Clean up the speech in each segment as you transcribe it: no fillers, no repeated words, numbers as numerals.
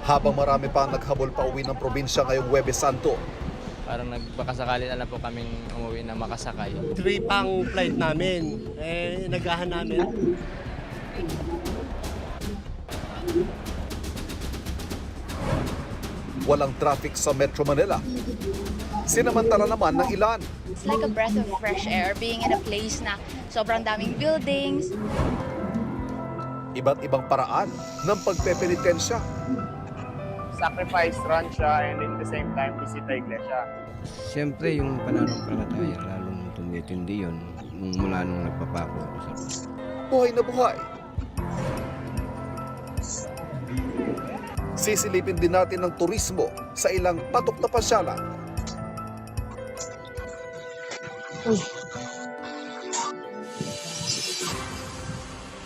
Habang marami pang naghabol pa uwi ng probinsya ngayong Huwebes Santo. Parang nagbakasakali na lang po kaming umuwi na makasakay. 3 pang flight namin. Nagahan namin. Walang traffic sa Metro Manila. Sinamantala naman ng ilan. It's like a breath of fresh air being in a place na sobrang daming buildings. Iba't ibang paraan ng pagpepenitensya. Sacrifice run siya and in the same time bisita iglesia. Siyempre yung pananampalataya, lalong tumitindi yun mula nung nagpapako ako sa Diyos. Buhay na buhay. Sisilipin din natin ng turismo sa ilang patok na pasyalan.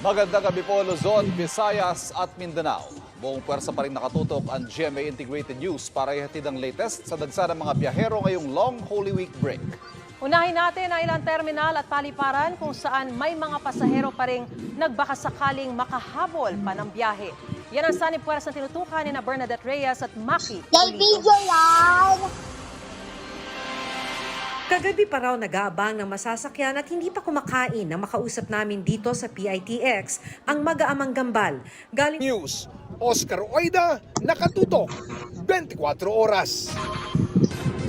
Magandang gabi po Luzon, Visayas at Mindanao. Buong pwersa pa rin nakatutok ang GMA Integrated News para ihatid ang latest sa dagsa ng mga biyahero ngayong long Holy Week break. Unahin natin ang ilang terminal at paliparan kung saan may mga pasahero pa rin nagbakasakaling makahabol pa ng biyahe. Yan ang sanib pwersang tinutukan ni Bernadette Reyes at Maki Pulido. Kagabi pa raw nag-aabang ng masasakyan at hindi pa kumakain na makausap namin dito sa PITX ang mag-aamang gambal. Galing News, Oscar Oida, nakatutok, 24 oras.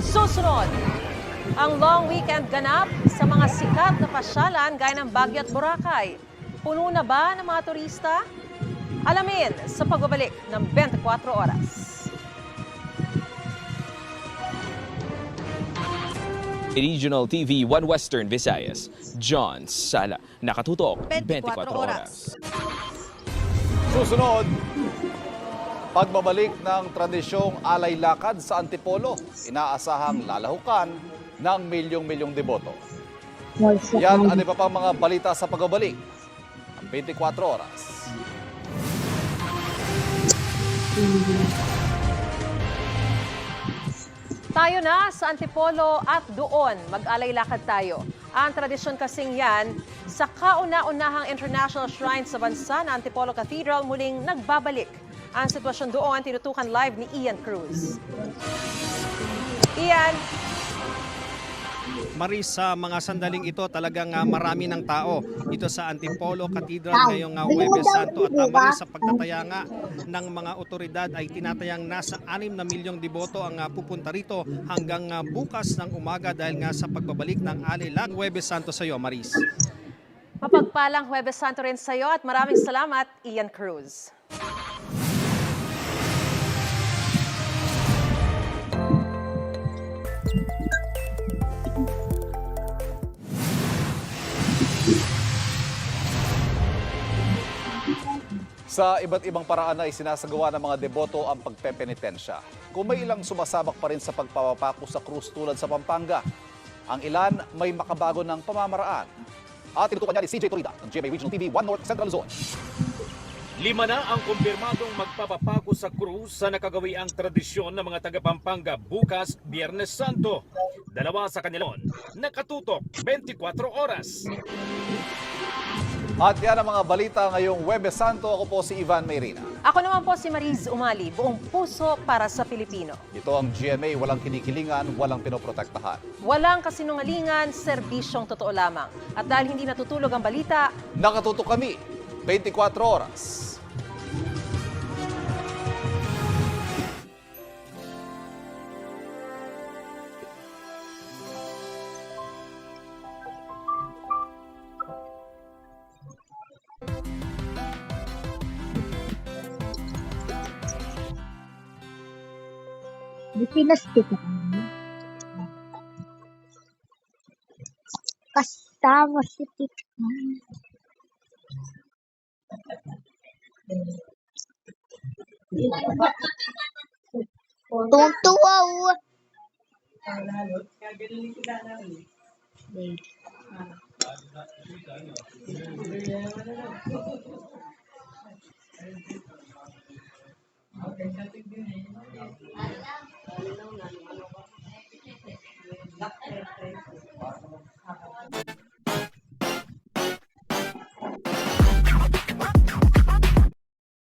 Susunod, ang long weekend ganap sa mga sikat na pasyalan gaya ng Baguio at Boracay. Puno na ba ng mga turista? Alamin sa pagbabalik ng 24 oras. Regional TV 1 Western Visayas, John Sala. Nakatutok 24 oras. Susunod, pagbabalik ng tradisyong alay lakad sa Antipolo, inaasahang lalahukan ng milyong-milyong deboto. Yan, ano pa pang mga balita sa pagbabalik ng 24 oras. Tayo na sa Antipolo at doon mag-alay lakad tayo. Ang tradisyon kasing yan sa kauna-unahang international shrine sa bansa na Antipolo Cathedral muling nagbabalik. Ang sitwasyon doon tinutukan live ni Ian Cruz. Ian. Maris, sa mga sandaling ito talagang marami ng tao dito sa Antipolo Cathedral ngayong Huwebes Santo at Maris, sa pagtataya nga ng mga otoridad ay tinatayang nasa 6 na milyong deboto ang pupunta rito hanggang bukas ng umaga dahil nga sa pagbabalik ng Alay-Lakad. Huwebes Santo sa iyo, Maris. Mapagpalang Huwebes Santo rin sa iyo at maraming salamat, Ian Cruz. Sa iba't ibang paraan na isinasagawa ng mga deboto ang pagpepenitensya. Kung may ilang sumasabak pa rin sa pagpapapako sa krus tulad sa Pampanga, ang ilan may makabago ng pamamaraan. At tinutukan niya ni CJ Torida ng GMA Regional TV 1 North Central Luzon. 5 na ang kumpirmadong magpapapako sa krus sa nakagawiang tradisyon ng mga taga-Pampanga bukas, Biyernes Santo. 2 sa kanila nakatutok 24 oras. At yan ang mga balita ngayong Huwebes Santo. Ako po si Ivan Mayrina. Ako naman po si Mariz Umali, buong puso para sa Pilipino. Ito ang GMA, walang kinikilingan, walang pinoprotektahan. Walang kasinungalingan, serbisyong totoo lamang. At dahil hindi natutulog ang balita, nakatutok kami 24 oras. Pinastik ako. Kasama si Tikman. Tuntua.